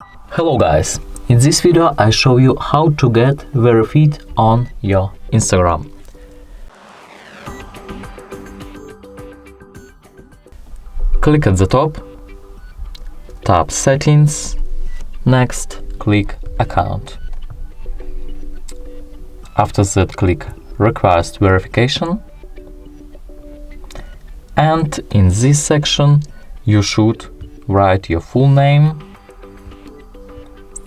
Hello guys, in this video I show you how to get verified on your Instagram. Click at the top, tap settings, next click account. After that click request verification, and in this section you should write your full name.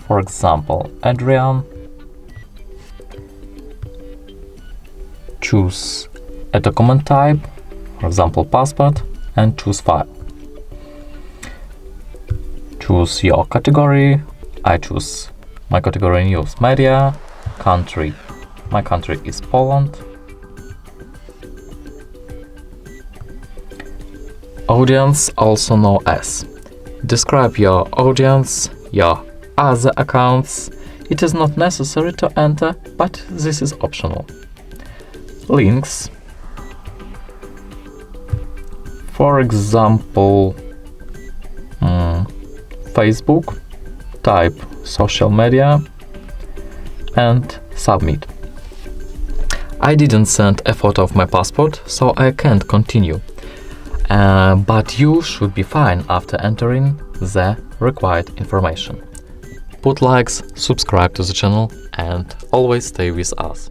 For example, Adrian. Choose a document type, for example, passport, and choose file. Choose your category. I choose my category news media. Country. My country is Poland. Audience, also known as. Describe your audience, your other accounts. It is not necessary to enter, but this is optional. Links. For example, Facebook. Type social media and submit. I didn't send a photo of my passport, so I can't continue. But you should be fine after entering the required information. Put likes, subscribe to the channel, and always stay with us.